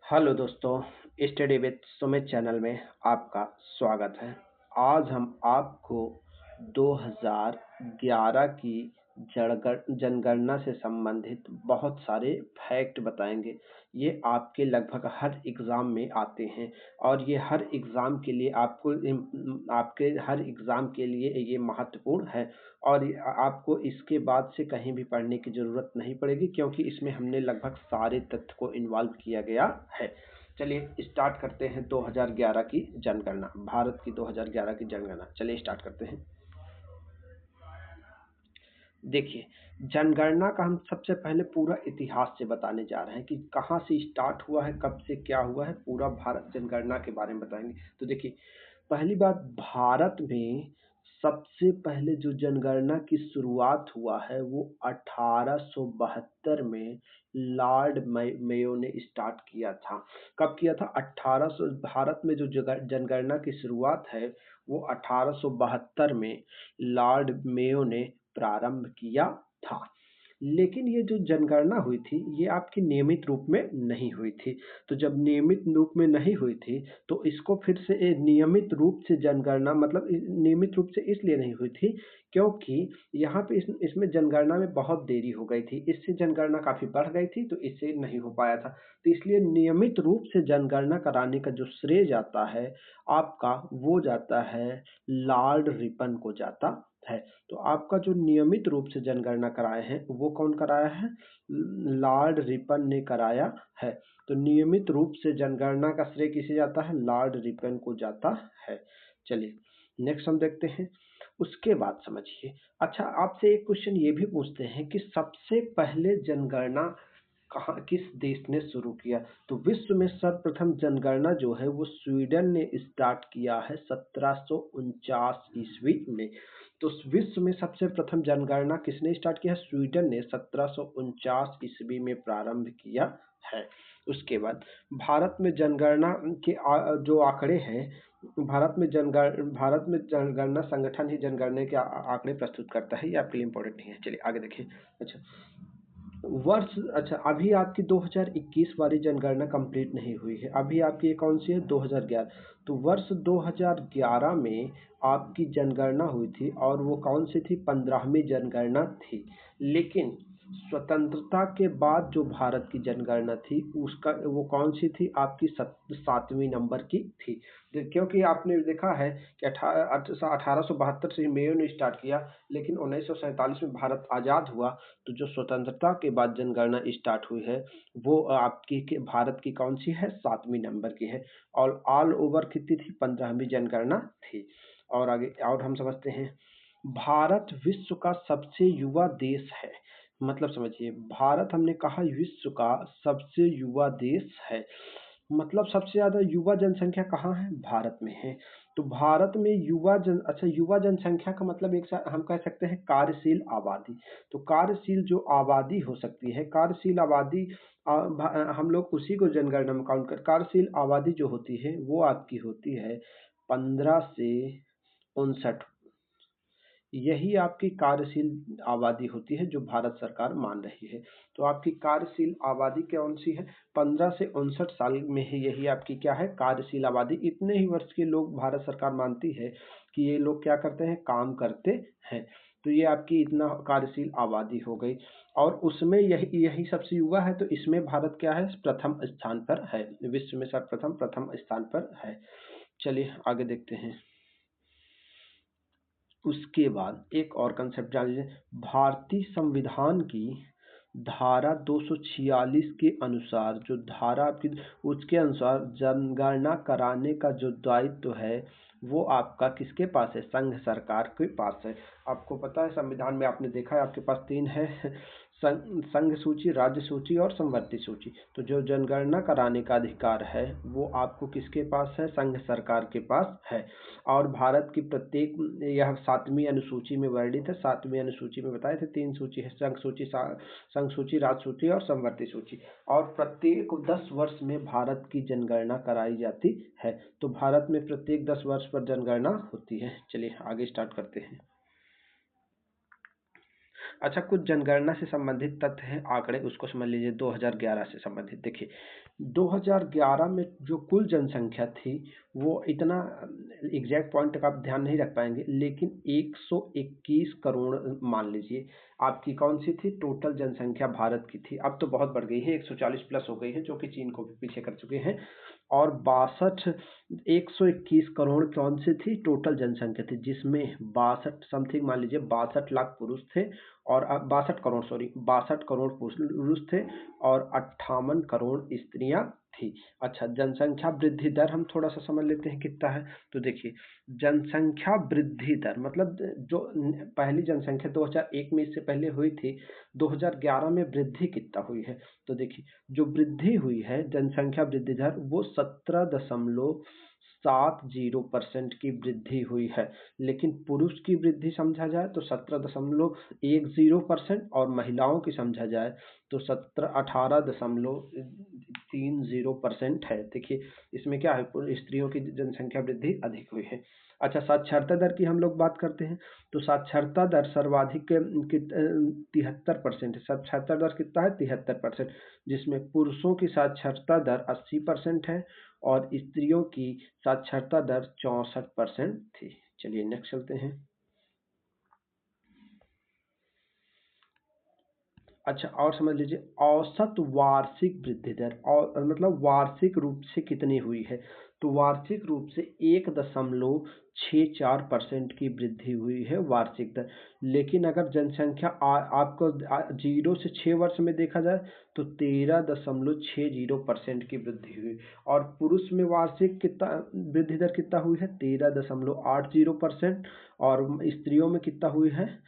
Hello दोस्तों, study with Sumit channel में आपका स्वागत है। आज हम आपको 2011 की जनगणना से संबंधित बहुत सारे फैक्ट बताएंगे। ये आपके लगभग हर एग्ज़ाम में आते हैं और ये हर एग्ज़ाम के लिए आपके हर एग्ज़ाम के लिए ये महत्वपूर्ण है और आपको इसके बाद से कहीं भी पढ़ने की ज़रूरत नहीं पड़ेगी क्योंकि इसमें हमने लगभग सारे तथ्य को इन्वॉल्व किया गया है। चलिए स्टार्ट करते हैं 2011 की जनगणना, भारत की 2011 की जनगणना। चलिए स्टार्ट करते हैं। देखिए, जनगणना का हम सबसे पहले पूरा इतिहास से बताने जा रहे हैं कि कहाँ से स्टार्ट हुआ है, कब से क्या हुआ है, पूरा भारत जनगणना के बारे में बताएंगे। तो देखिए, पहली बात, भारत में सबसे पहले जो जनगणना की शुरुआत हुआ है वो 1872 में लॉर्ड मेयो ने स्टार्ट किया था। कब किया था? 1800। भारत में जो जनगणना की शुरुआत है वो 1872 में लॉर्ड मेयो ने प्रारंभ किया था। लेकिन ये जो जनगणना हुई थी ये आपकी नियमित रूप में नहीं हुई थी। तो जब नियमित रूप में नहीं हुई थी तो इसको फिर से नियमित रूप से जनगणना, मतलब नियमित रूप से इसलिए नहीं हुई थी क्योंकि यहाँ पे इसमें जनगणना में बहुत देरी हो गई थी। इससे जनगणना काफ़ी बढ़ गई थी तो इससे नहीं हो पाया था। तो इसलिए नियमित रूप से जनगणना कराने का जो श्रेय जाता है आपका, वो जाता है लॉर्ड रिपन को जाता है। तो आपका जो नियमित रूप से जनगणना कराए हैं वो कौन कराया है? लॉर्ड रिपन ने कराया है। तो नियमित रूप से जनगणना का श्रेय किसे जाता है? लॉर्ड रिपन को जाता है। चलिए नेक्स्ट हम देखते हैं। उसके बाद समझिए, अच्छा आपसे एक क्वेश्चन ये भी पूछते हैं कि सबसे पहले जनगणना कहाँ, किस देश ने शुरू किया? तो विश्व में सर्वप्रथम जनगणना जो है वो स्वीडन ने स्टार्ट किया है 1749 ईस्वी में। तो विश्व में सबसे प्रथम जनगणना किसने स्टार्ट किया है? स्वीडन ने 1749 ईस्वी में प्रारंभ किया है। उसके बाद भारत में जनगणना के जो आंकड़े हैं, भारत में जनगणना संगठन ही जनगणना के आंकड़े प्रस्तुत करता है। ये आपके लिए इम्पोर्टेंट नहीं है। चलिए आगे देखिए। अच्छा अच्छा, अभी आपकी 2021 वाली जनगणना कंप्लीट नहीं हुई है। अभी आपकी ये कौन सी है? 2011। तो वर्ष 2011 में आपकी जनगणना हुई थी और वो कौन सी थी? 15वीं जनगणना थी। लेकिन स्वतंत्रता के बाद जो भारत की जनगणना थी उसका वो कौन सी थी? आपकी 7वीं नंबर की थी। क्योंकि आपने देखा है कि 1872 से मेयो ने स्टार्ट किया, लेकिन 1947 में भारत आज़ाद हुआ। तो जो स्वतंत्रता के बाद जनगणना स्टार्ट हुई है वो आपकी भारत की कौन सी है? 7वीं नंबर की है। और ऑल ओवर कितनी थी? 15वीं जनगणना थी। और आगे और हम समझते हैं, भारत विश्व का सबसे युवा देश है। मतलब समझिए, भारत हमने कहा विश्व का सबसे युवा देश है, मतलब सबसे ज़्यादा युवा जनसंख्या कहाँ है? भारत में है। तो भारत में युवा जनसंख्या का मतलब हम कह सकते हैं कार्यशील आबादी। तो कार्यशील जो आबादी हो सकती है, कार्यशील आबादी हम लोग उसी को जनगणना में काउंट कर, कार्यशील आबादी जो होती है वो आपकी होती है 15 से 59। यही आपकी कार्यशील आबादी होती है जो भारत सरकार मान रही है। तो आपकी कार्यशील आबादी कौन सी है? 15 से 59 साल में ही यही आपकी क्या है? कार्यशील आबादी। इतने ही वर्ष के लोग भारत सरकार मानती है कि ये लोग क्या करते हैं? काम करते हैं। तो ये आपकी इतना कार्यशील आबादी हो गई और उसमें यही यही सबसे युवा है। तो इसमें भारत क्या है? प्रथम स्थान पर है, विश्व में सर्वप्रथम प्रथम स्थान पर है। चलिए आगे देखते हैं। उसके बाद एक और कंसेप्ट जान लीजिए। भारतीय संविधान की धारा 246 के अनुसार, जो धारा आपकी, उसके अनुसार जनगणना कराने का जो दायित्व है वो आपका किसके पास है? संघ सरकार के पास है। आपको पता है संविधान में आपने देखा है आपके पास तीन है, संघ सूची, राज्य सूची और समवर्ती सूची। तो जो जनगणना कराने का अधिकार है वो आपको किसके पास है? संघ सरकार के पास है। और भारत की प्रत्येक, यह 7वीं अनुसूची में वर्णित है। 7वीं अनुसूची में बताए थे 3 सूची है, संघ सूची, राज्य सूची और समवर्ती सूची। और प्रत्येक 10 वर्ष में भारत की जनगणना कराई जाती है। तो भारत में प्रत्येक 10 वर्ष पर जनगणना होती है। चलिए आगे स्टार्ट करते हैं। अच्छा, कुछ जनगणना से संबंधित तथ्य हैं, आंकड़े, उसको समझ लीजिए 2011 से संबंधित। देखिए, 2011 में जो कुल जनसंख्या थी, वो इतना एग्जैक्ट पॉइंट का आप ध्यान नहीं रख पाएंगे, लेकिन 121 करोड़ मान लीजिए आपकी कौन सी थी, टोटल जनसंख्या भारत की थी। अब तो बहुत बढ़ गई है, 140 प्लस हो गई है, जो कि चीन को भी पीछे कर चुके हैं। और 121 करोड़ कौन सी थी, टोटल जनसंख्या थी, जिसमें 62 समथिंग मान लीजिए 62 लाख पुरुष थे, और 62 करोड़, सॉरी 62 करोड़ पुरुष थे, और 58 करोड़ स्त्रियां थी। अच्छा, जनसंख्या वृद्धि दर हम थोड़ा सा समझ लेते हैं कितना है। तो देखिए, जनसंख्या वृद्धि दर मतलब जो पहली जनसंख्या 2001 में इससे पहले हुई थी, 2011 में वृद्धि कितना हुई है। तो देखिए, जो वृद्धि हुई है जनसंख्या वृद्धि दर, वो 17.70% की वृद्धि हुई है। लेकिन पुरुष की वृद्धि समझा जाए तो 17.10%, और महिलाओं की समझा जाए तो 18.30% है। देखिए, इसमें क्या है, स्त्रियों की जनसंख्या वृद्धि अधिक हुई है। अच्छा, साक्षरता दर की हम लोग बात करते हैं, तो साक्षरता दर सर्वाधिक 73% है। साक्षरता दर कितना है, 73%, जिसमें पुरुषों की साक्षरता दर 80% है, और स्त्रियों की साक्षरता दर 64% थी। चलिए नेक्स्ट चलते हैं। अच्छा, और समझ लीजिए औसत वार्षिक वृद्धि दर, और मतलब वार्षिक रूप से कितनी हुई है। तो वार्षिक रूप से 1.64% की वृद्धि हुई है वार्षिक दर। लेकिन अगर जनसंख्या आपको 0 से 6 वर्ष में देखा जाए तो 13.60% की वृद्धि हुई। और पुरुष में वार्षिक कितना वृद्धि दर कितना हुई है, 13.80%, और स्त्रियों में कितना हुई है,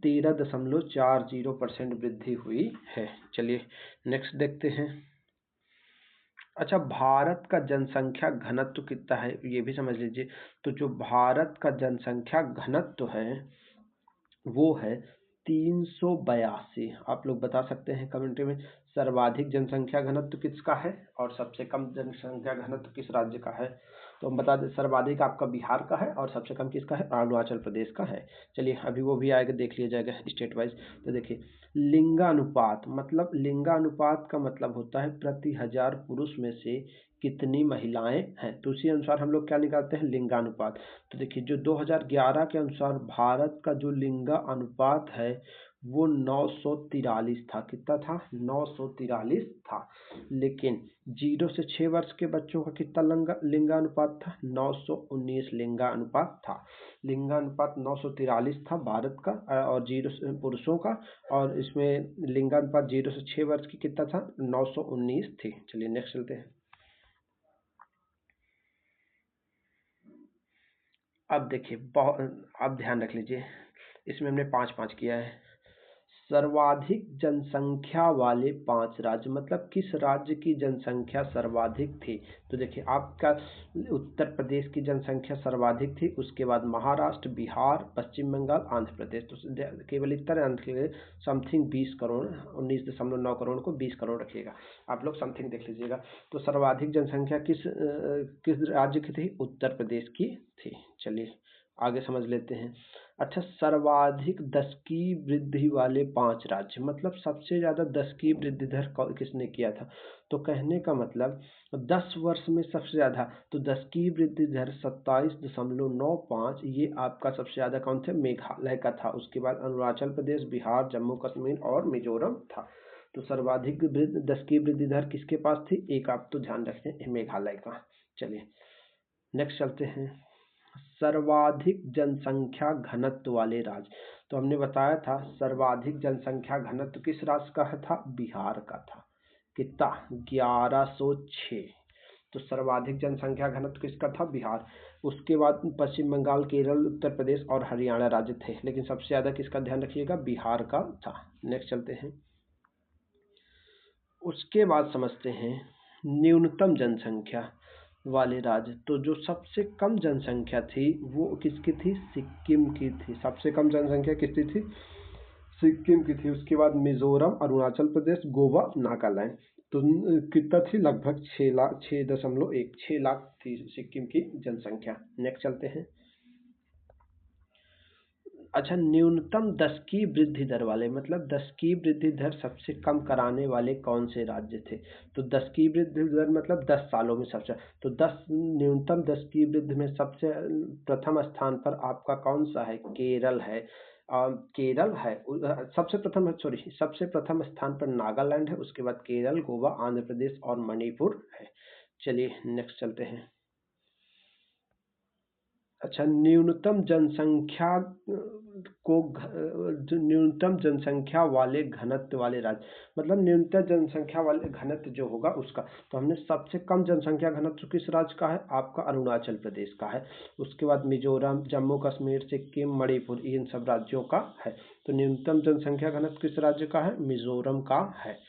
13.40% वृद्धि हुई है। चलिए नेक्स्ट देखते हैं। अच्छा, भारत का जनसंख्या घनत्व कितना है, ये भी समझ लीजिए। तो जो भारत का जनसंख्या घनत्व है, वो है 382। आप लोग बता सकते हैं कमेंट में, सर्वाधिक जनसंख्या घनत्व किसका है और सबसे कम जनसंख्या घनत्व किस राज्य का है। तो हम बता दें, सर्वाधिक आपका बिहार का है, और सबसे कम किसका है, अरुणाचल प्रदेश का है। चलिए, अभी वो भी आएगा, देख लिया जाएगा स्टेट वाइज। तो देखिए, लिंगानुपात मतलब, लिंगानुपात का मतलब होता है प्रति 1000 पुरुष में से कितनी महिलाएं हैं। तो उसी अनुसार हम लोग क्या निकालते हैं, लिंगानुपात। तो देखिए, जो 2011 के अनुसार भारत का जो लिंगा अनुपात है, वो 943 था। कितना था, 943 था। लेकिन 0 से 6 वर्ष के बच्चों का कितना लिंगानुपात था, 919 लिंगानुपात था। लिंगानुपात 943 था भारत का, और पुरुषों का, और इसमें लिंगानुपात 0 से 6 वर्ष की कितना था, 919 थी। चलिए नेक्स्ट चलते हैं। अब देखिए, अब ध्यान रख लीजिए, इसमें हमने 5-5 किया है। सर्वाधिक जनसंख्या वाले 5 राज्य, मतलब किस राज्य की जनसंख्या सर्वाधिक थी। तो देखिए, आपका उत्तर प्रदेश की जनसंख्या सर्वाधिक थी, उसके बाद महाराष्ट्र, बिहार, पश्चिम बंगाल, आंध्र प्रदेश। तो केवल इतना आंध्र के लिए समथिंग 20 करोड़, 19.9 करोड़ को 20 करोड़ रखिएगा, आप लोग समथिंग देख लीजिएगा। तो सर्वाधिक जनसंख्या किस राज्य की थी, उत्तर प्रदेश की थी। चलिए आगे समझ लेते हैं। अच्छा, सर्वाधिक दशकीय वृद्धि वाले 5 राज्य, मतलब सबसे ज्यादा दशकीय वृद्धि दर किसने किया था। तो कहने का मतलब 10 वर्ष में सबसे ज्यादा, तो दशकीय वृद्धि दर 27.95, ये आपका सबसे ज्यादा कौन थे, मेघालय का था। उसके बाद अरुणाचल प्रदेश, बिहार, जम्मू कश्मीर और मिजोरम था। तो सर्वाधिक दशकीय वृद्धि दर किसके पास थी, एक आप तो ध्यान रखें, मेघालय का। चलिए नेक्स्ट चलते हैं। सर्वाधिक जनसंख्या घनत्व वाले राज्य, तो हमने बताया था सर्वाधिक जनसंख्या घनत्व किस राज्य का था, बिहार का था। कितना, 1106। तो सर्वाधिक जनसंख्या घनत्व किसका था, बिहार। उसके बाद पश्चिम बंगाल, केरल, उत्तर प्रदेश और हरियाणा राज्य थे, लेकिन सबसे ज्यादा किसका ध्यान रखिएगा, बिहार का था। नेक्स्ट चलते हैं। उसके बाद समझते हैं न्यूनतम जनसंख्या वाले राज्य। तो जो सबसे कम जनसंख्या थी वो किसकी थी, सिक्किम की थी। सबसे कम जनसंख्या किसकी थी, सिक्किम की थी। उसके बाद मिजोरम, अरुणाचल प्रदेश, गोवा, नागालैंड। तो कितना थी, लगभग 6 लाख, 6.16 लाख थी सिक्किम की जनसंख्या। नेक्स्ट चलते हैं। अच्छा, न्यूनतम 10 की वृद्धि दर वाले, मतलब 10 की वृद्धि दर सबसे कम कराने वाले कौन से राज्य थे? तो 10 की वृद्धि दर मतलब 10 सालों में सबसे, तो 10 न्यूनतम 10 की वृद्धि में सबसे प्रथम स्थान पर आपका कौन सा है? केरल है। केरल है सबसे प्रथम, सॉरी, सबसे प्रथम स्थान पर नागालैंड है, उसके बाद केरल, गोवा, आंध्र प्रदेश और मणिपुर है। चलिए नेक्स्ट चलते हैं। अच्छा, न्यूनतम जनसंख्या जो न्यूनतम जनसंख्या वाले घनत्व वाले राज्य, मतलब न्यूनतम जनसंख्या वाले घनत्व जो होगा उसका, तो हमने सबसे कम जनसंख्या घनत्व किस राज्य का है? आपका अरुणाचल प्रदेश का है। उसके बाद मिजोरम, जम्मू कश्मीर, सिक्किम, मणिपुर, इन सब राज्यों का है। तो न्यूनतम जनसंख्या घनत्व किस राज्य का है? मिजोरम का है।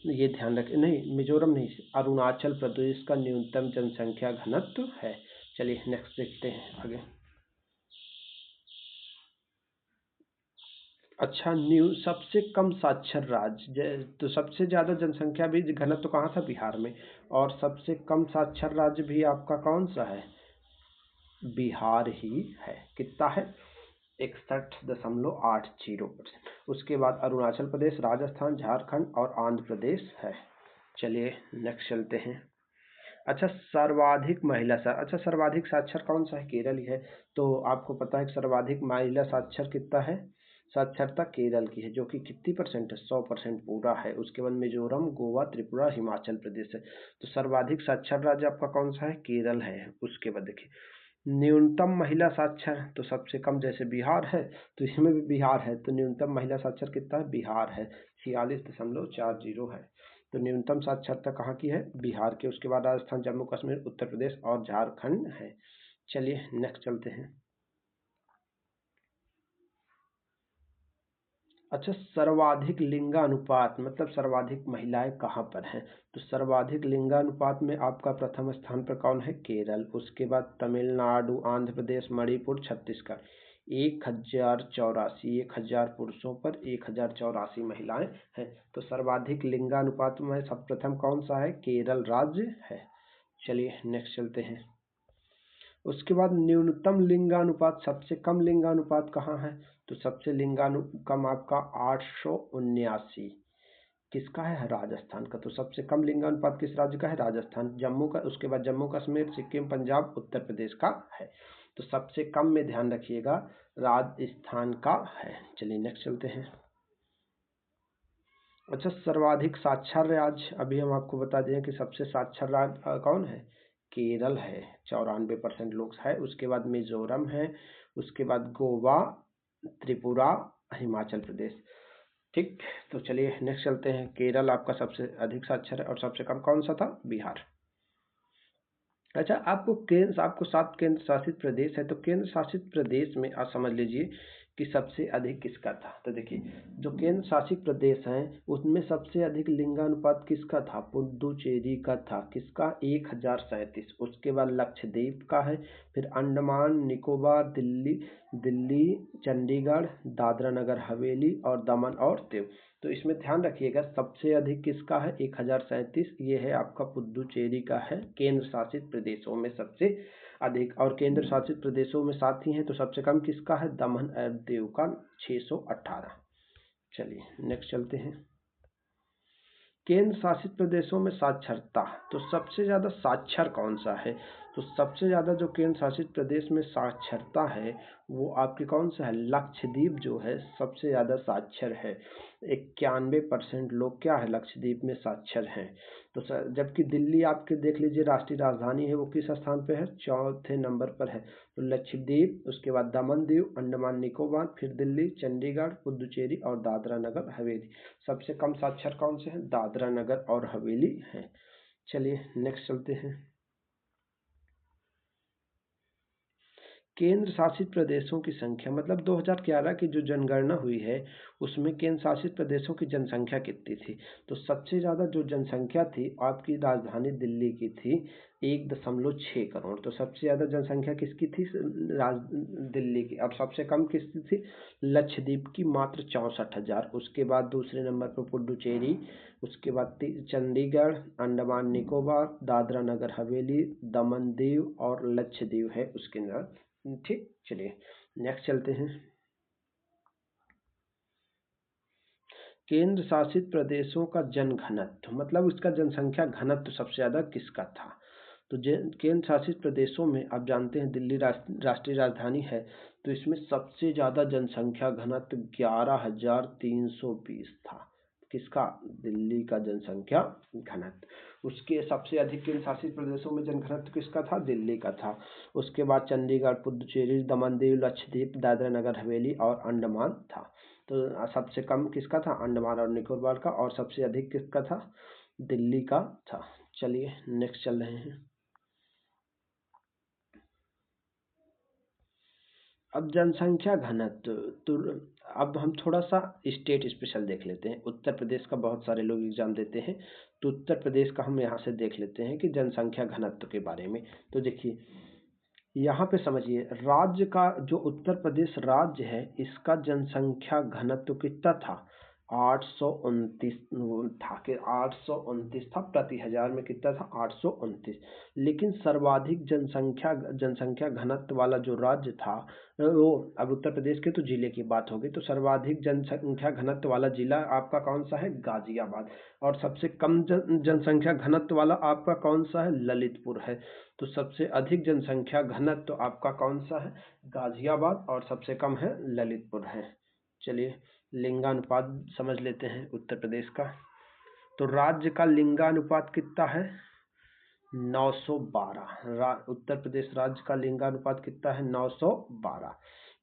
ये ध्यान रखें, नहीं मिजोरम नहीं, अरुणाचल प्रदेश का न्यूनतम जनसंख्या घनत्व है। चलिए नेक्स्ट देखते हैं आगे। अच्छा, सबसे कम साक्षर राज्य, तो सबसे ज़्यादा जनसंख्या भी घनत्व तो कहाँ था? बिहार में। और सबसे कम साक्षर राज्य भी आपका कौन सा है? बिहार ही है। कितना है? 61.80%। उसके बाद अरुणाचल प्रदेश, राजस्थान, झारखंड और आंध्र प्रदेश है। चलिए नेक्स्ट चलते हैं। अच्छा, सर्वाधिक महिला अच्छा, सर्वाधिक साक्षर कौन सा है? केरल ही है। तो आपको पता है कि सर्वाधिक महिला साक्षर कितना है? साक्षरता केरल की है, जो कि कितनी परसेंट है? 100% पूरा है। उसके बाद मिजोरम, गोवा, त्रिपुरा, हिमाचल प्रदेश है। तो सर्वाधिक साक्षर राज्य आपका कौन सा है? केरल है। उसके बाद देखिए, न्यूनतम महिला साक्षर, तो सबसे कम जैसे बिहार है, तो इसमें भी बिहार है। तो न्यूनतम महिला साक्षर कितना है? बिहार है, 46.40 है। तो न्यूनतम साक्षरता कहाँ की है? बिहार के। उसके बाद राजस्थान, जम्मू कश्मीर, उत्तर प्रदेश और झारखंड है। चलिए नेक्स्ट चलते हैं। अच्छा, सर्वाधिक लिंगानुपात, मतलब सर्वाधिक महिलाएं कहाँ पर हैं? तो सर्वाधिक लिंगानुपात में आपका प्रथम स्थान पर कौन है? केरल। उसके बाद तमिलनाडु, आंध्र प्रदेश, मणिपुर, छत्तीसगढ़। 1084, 1000 पुरुषों पर 1084 महिलाएं हैं। तो सर्वाधिक लिंगानुपात में सब प्रथम कौन सा है? केरल राज्य है। चलिए नेक्स्ट चलते हैं। उसके बाद न्यूनतम लिंगानुपात, सबसे कम लिंगानुपात कहाँ है? तो सबसे कम आपका 879 किसका है? राजस्थान का। तो सबसे कम लिंगानुपात किस राज्य का है? राजस्थान। जम्मू का, उसके बाद जम्मू कश्मीर, सिक्किम, पंजाब, उत्तर प्रदेश का है। तो सबसे कम में ध्यान रखिएगा, राजस्थान का है। चलिए नेक्स्ट चलते हैं। अच्छा, सर्वाधिक साक्षर राज्य, अभी हम आपको बता दें कि सबसे साक्षर राज्य कौन है? केरल है, 94% लोग है। उसके बाद मिजोरम है, उसके बाद गोवा, त्रिपुरा, हिमाचल प्रदेश। ठीक। तो चलिए नेक्स्ट चलते हैं। केरल आपका सबसे अधिक साक्षर है और सबसे कम कौन सा था? बिहार। अच्छा, आपको 7 केंद्र शासित प्रदेश है, तो केंद्र शासित प्रदेश में आप समझ लीजिए कि सबसे अधिक किसका था। तो देखिए, जो केंद्र शासित प्रदेश हैं उसमें सबसे अधिक लिंगानुपात किसका था? पुडुचेरी का था। किसका? 1037। उसके बाद लक्षद्वीप का है, फिर अंडमान निकोबार, दिल्ली दिल्ली चंडीगढ़, दादरा नगर हवेली और दमन और दीव। तो इसमें ध्यान रखिएगा, सबसे अधिक किसका है? 1037। ये है आपका पुडुचेरी का है, केंद्र शासित प्रदेशों में सबसे अधिक। और केंद्र शासित प्रदेशों में 7 ही हैं, तो सबसे कम किसका है? दमन और दीव का, 618। चलिए नेक्स्ट चलते हैं। केंद्र शासित प्रदेशों में साक्षरता, तो सबसे ज़्यादा साक्षर कौन सा है? तो सबसे ज़्यादा जो केंद्र शासित प्रदेश में साक्षरता है वो आपके कौन सा है? लक्षद्वीप जो है सबसे ज़्यादा साक्षर है। 91% लोग क्या है? लक्षद्वीप में साक्षर हैं। तो जबकि दिल्ली आपके देख लीजिए, राष्ट्रीय राजधानी है, वो किस स्थान पे है? 4थे नंबर पर है। तो लक्षद्वीप, उसके बाद दमन दीव, अंडमान निकोबार, फिर दिल्ली, चंडीगढ़, पुडुचेरी और दादरा नगर हवेली। सबसे कम साक्षर कौन से हैं? दादरा नगर और हवेली हैं। चलिए नेक्स्ट चलते हैं। केंद्र शासित प्रदेशों की संख्या, मतलब 2011 की जो जनगणना हुई है उसमें केंद्र शासित प्रदेशों की जनसंख्या कितनी थी? तो सबसे ज़्यादा जो जनसंख्या थी आपकी राजधानी दिल्ली की थी, 1.6 करोड़। तो सबसे ज़्यादा जनसंख्या किसकी थी? दिल्ली की। और सबसे कम किसकी थी? लक्षद्वीप की, मात्र 64,000। उसके बाद दूसरे नंबर पर पुडुचेरी, उसके बाद चंडीगढ़, अंडमान निकोबार, दादरा नगर हवेली, दमन दीव और लक्षद्वीप है उसके अंदर। ठीक। चलिए नेक्स्ट चलते हैं। केंद्र शासित प्रदेशों का जनघनत्व, मतलब उसका जनसंख्या घनत्व सबसे ज़्यादा किसका था? तो केंद्र शासित प्रदेशों में आप जानते हैं दिल्ली राष्ट्रीय राजधानी है, तो इसमें सबसे ज़्यादा जनसंख्या घनत्व 11,320 था। किसका? दिल्ली का जनसंख्या घनत्व। उसके सबसे अधिक केंद्र शासित प्रदेशों में जनघनत्व किसका था? दिल्ली का था। उसके बाद चंडीगढ़, पुडुचेरी, दमन दीव, लक्षद्वीप, दादरा नगर हवेली और अंडमान था। तो सबसे कम किसका था? अंडमान और निकोबार का। और सबसे अधिक किसका था? दिल्ली का था। चलिए नेक्स्ट चल रहे हैं। अब जनसंख्या घनत्व, तो अब हम थोड़ा सा स्टेट स्पेशल देख लेते हैं। उत्तर प्रदेश का बहुत सारे लोग एग्जाम देते हैं, तो उत्तर प्रदेश का हम यहाँ से देख लेते हैं कि जनसंख्या घनत्व के बारे में। तो देखिए यहाँ पे समझिए, राज्य का जो उत्तर प्रदेश राज्य है इसका जनसंख्या घनत्व कितना था? 829 था। कि 829 था, प्रति हजार में कितना था? 829। लेकिन सर्वाधिक जनसंख्या घनत्व वाला जो राज्य था वो, अब उत्तर प्रदेश के तो जिले की बात होगी, तो सर्वाधिक जनसंख्या घनत्व वाला जिला आपका कौन सा है? गाजियाबाद। और सबसे कम जनसंख्या घनत्व वाला आपका कौन सा है? ललितपुर है। तो सबसे अधिक जनसंख्या घनत्व आपका कौन सा है? गाजियाबाद। और सबसे कम है ललितपुर है। चलिए लिंगानुपात समझ लेते हैं उत्तर प्रदेश का। तो राज्य का लिंगानुपात कितना है? 912। उत्तर प्रदेश राज्य का लिंगानुपात कितना है? 912।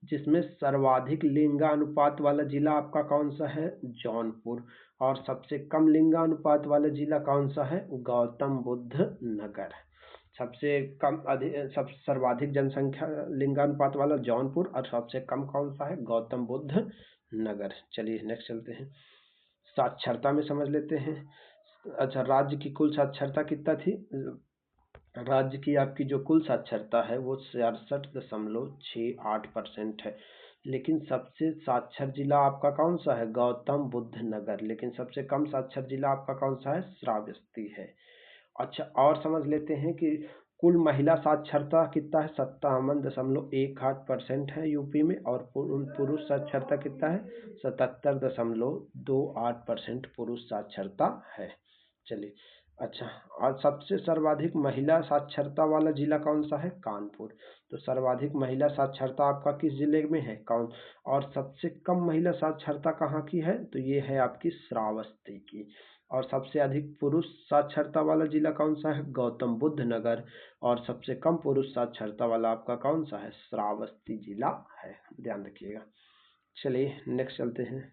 जिसमें सर्वाधिक लिंगानुपात वाला जिला आपका कौन सा है? जौनपुर। और सबसे कम लिंगानुपात वाला जिला कौन सा है? गौतम बुद्ध नगर। सबसे कम सब सर्वाधिक जनसंख्या लिंगानुपात वाला जौनपुर, और सबसे कम कौन सा है? गौतम बुद्ध नगर। चलिए नेक्स्ट चलते हैं। साक्षरता में समझ लेते हैं। अच्छा, राज्य की कुल साक्षरता कितना थी? राज्य की आपकी जो कुल साक्षरता है वो 66.68% है। लेकिन सबसे साक्षर जिला आपका कौन सा है? गौतम बुद्ध नगर। लेकिन सबसे कम साक्षर जिला आपका कौन सा है? श्रावस्ती है। अच्छा, और समझ लेते हैं कि कुल महिला साक्षरता कितना है? 57.18% है यूपी में। और पुरुष साक्षरता कितना है? 77.28% पुरुष साक्षरता है। चलिए अच्छा, और सबसे सर्वाधिक महिला साक्षरता वाला जिला कौन सा है? कानपुर। तो सर्वाधिक महिला साक्षरता आपका किस जिले में है? कौन? और सबसे कम महिला साक्षरता कहाँ की है? तो ये है आपकी श्रावस्ती की। और सबसे अधिक पुरुष साक्षरता वाला जिला कौन सा है? गौतम बुद्ध नगर। और सबसे कम पुरुष साक्षरता वाला आपका कौन सा है? श्रावस्ती जिला है। ध्यान रखिएगा। चलिए नेक्स्ट चलते हैं।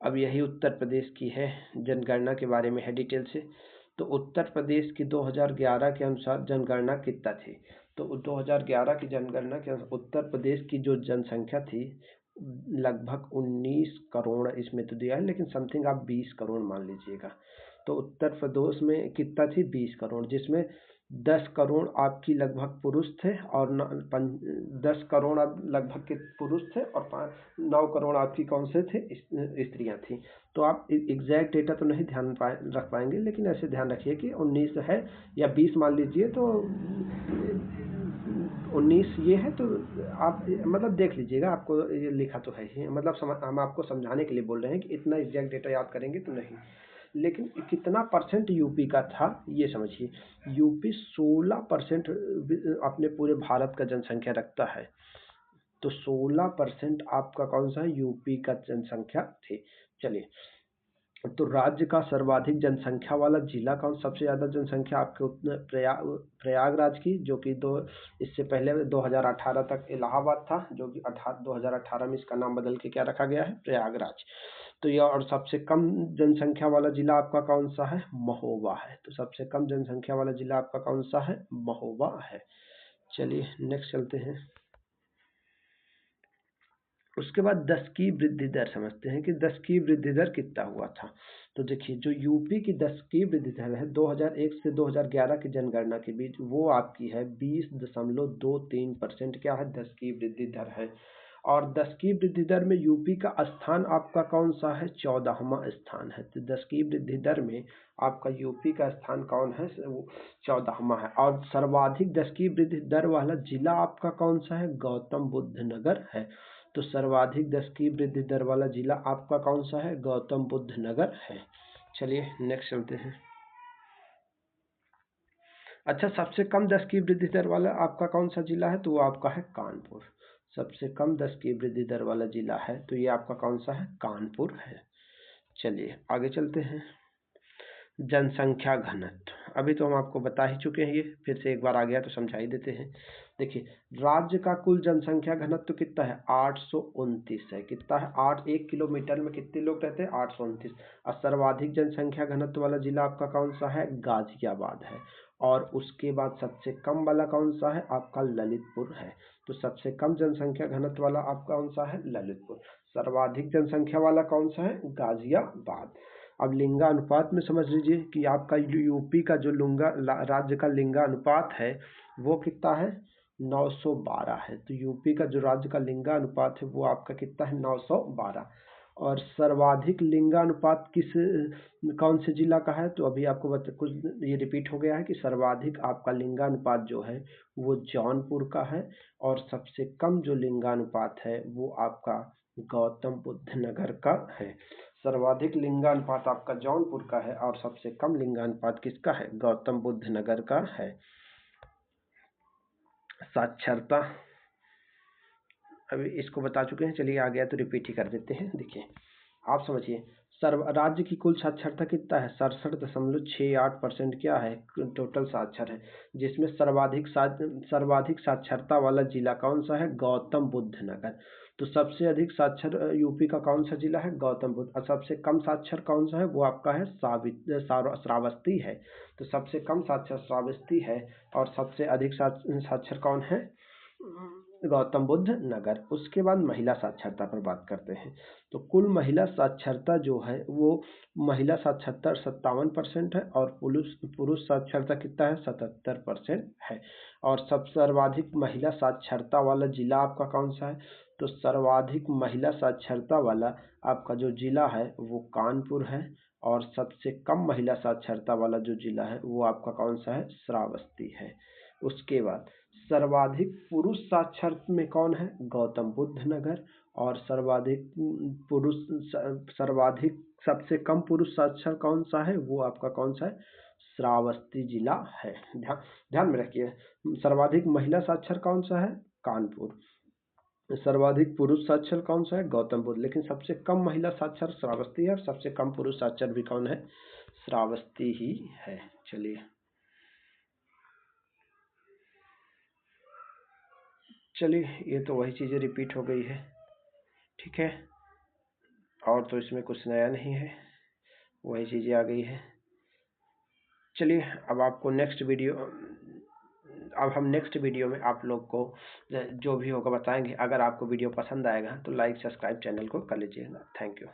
अब यही उत्तर प्रदेश की है, जनगणना के बारे में है डिटेल से। तो उत्तर प्रदेश की 2011 के अनुसार जनगणना कितना थी? तो 2011 की जनगणना के अनुसार उत्तर प्रदेश की जो जनसंख्या थी लगभग 19 करोड़ इसमें तो दिया है, लेकिन समथिंग आप 20 करोड़ मान लीजिएगा। तो उत्तर प्रदेश में कितना थी? 20 करोड़, जिसमें 10 करोड़ आपकी लगभग पुरुष थे और 10 करोड़ लगभग के पुरुष थे, और 9 करोड़ आपकी कौन से थे? स्त्रियां थी। तो आप एग्जैक्ट डेटा तो नहीं रख पाएंगे, लेकिन ऐसे ध्यान रखिए कि 19 है या 20 मान लीजिए, तो 19 ये है। तो आप मतलब देख लीजिएगा, आपको ये लिखा तो है ही, मतलब हम आपको समझाने के लिए बोल रहे हैं कि इतना एग्जैक्ट डेटा याद करेंगे तो नहीं। लेकिन कितना परसेंट यूपी का था ये समझिए। यूपी 16% अपने पूरे भारत का जनसंख्या रखता है। तो 16% आपका कौन सा है? यूपी का जनसंख्या थी। चलिए, तो राज्य का सर्वाधिक जनसंख्या वाला जिला कौन? सबसे ज़्यादा जनसंख्या आपके उतने प्रयागराज की, जो कि इससे पहले 2018 तक इलाहाबाद था, जो कि 2018 में इसका नाम बदल के क्या रखा गया है? प्रयागराज। तो यह, और सबसे कम जनसंख्या वाला जिला आपका कौन सा है? महोबा है। तो सबसे कम जनसंख्या वाला जिला आपका कौन सा है? महोबा है। चलिए नेक्स्ट चलते हैं। उसके बाद 10 की वृद्धि दर समझते हैं कि 10 की वृद्धि दर कितना हुआ था। तो देखिए, जो यूपी की 10 की वृद्धि दर है 2001 से 2011 की जनगणना के बीच, वो आपकी है 20.23%। क्या है? 10 की वृद्धि दर है। और 10 की वृद्धि दर में यूपी का स्थान आपका कौन सा है? 14वां स्थान है। तो 10 की वृद्धि दर में आपका यूपी का स्थान कौन है? वो 14वां है। और सर्वाधिक 10 की वृद्धि दर वाला जिला आपका कौन सा है? गौतम बुद्ध नगर है। तो सर्वाधिक 10 की वृद्धि दर वाला जिला आपका कौन सा है? गौतम बुद्ध नगर है। चलिए नेक्स्ट चलते हैं। अच्छा, सबसे कम 10 की वृद्धि दर वाला आपका कौन सा जिला है? तो वो आपका है कानपुर। सबसे कम 10 की वृद्धि दर वाला जिला है तो ये आपका कौन सा है? कानपुर है। चलिए आगे चलते हैं। जनसंख्या घनत्व, अभी तो हम आपको बता ही चुके हैं, ये फिर से एक बार आ गया तो समझा ही देते हैं। देखिए, राज्य का कुल जनसंख्या घनत्व कितना है? 829 है। कितना है? 1 किलोमीटर में कितने लोग रहते हैं? 829। और सर्वाधिक जनसंख्या घनत्व वाला जिला आपका कौन सा है? गाजियाबाद है। और उसके बाद सबसे कम वाला कौन सा है? आपका ललितपुर है। तो सबसे कम जनसंख्या घनत्व वाला आपका कौन सा है? ललितपुर। सर्वाधिक जनसंख्या वाला कौन सा है? गाजियाबाद। अब लिंगानुपात में समझ लीजिए कि आपका यूपी का जो राज्य का लिंगानुपात है वो कितना है? 912 है। तो यूपी का जो राज्य का लिंगानुपात है वो आपका कितना है? 912। और सर्वाधिक लिंगानुपात कौन से जिला का है? तो अभी आपको कुछ ये रिपीट हो गया है कि सर्वाधिक आपका लिंगानुपात जो है वो जौनपुर का है। और सबसे कम जो लिंगानुपात है वो आपका गौतम बुद्ध नगर का है। सर्वाधिक लिंगानुपात आपका जौनपुर का है और सबसे कम लिंगानुपात किसका है? गौतम बुद्ध नगर का है। साक्षरता, अभी इसको बता चुके हैं, चलिए आ गया तो रिपीट ही कर देते हैं। देखिए आप समझिए, राज्य की कुल साक्षरता कितना है? 67.68% क्या है? टोटल साक्षर है। जिसमें सर्वाधिक साक्षरता वाला जिला कौन सा है? गौतम बुद्ध नगर। तो सबसे अधिक साक्षर यूपी का कौन सा जिला है? गौतम बुद्ध। और सबसे कम साक्षर कौन सा है? वो आपका है श्रावस्ती है। तो सबसे कम साक्षर श्रावस्ती है और सबसे अधिक साक्षर कौन है? गौतम बुद्ध नगर। उसके बाद महिला साक्षरता पर बात करते हैं। तो कुल महिला साक्षरता जो है वो महिला साक्षरता 57% है और पुरुष साक्षरता कितना है? 77% है। और सबसे सर्वाधिक महिला साक्षरता वाला जिला आपका कौन सा है? तो सर्वाधिक महिला साक्षरता वाला आपका जो जिला है वो कानपुर है। और सबसे कम महिला साक्षरता वाला जो जिला है वो आपका कौन सा है? श्रावस्ती है। उसके बाद सर्वाधिक पुरुष साक्षर में कौन है? गौतम बुद्ध नगर। और सर्वाधिक सबसे कम पुरुष साक्षर कौन सा है? वो आपका कौन सा है? श्रावस्ती जिला है। ध्यान में रखिए, सर्वाधिक महिला साक्षर कौन सा है? कानपुर। सर्वाधिक पुरुष साक्षर कौन सा है? गौतम बुद्ध। लेकिन सबसे कम महिला साक्षर श्रावस्ती है और सबसे कम पुरुष साक्षर भी कौन है? श्रावस्ती ही है। चलिए ये तो वही चीज़ें रिपीट हो गई है, ठीक है, और तो इसमें कुछ नया नहीं है, वही चीज़ें आ गई है। चलिए अब हम नेक्स्ट वीडियो में आप लोग को जो भी होगा बताएंगे। अगर आपको वीडियो पसंद आएगा तो लाइक सब्सक्राइब चैनल को कर लीजिएगा। Thank you.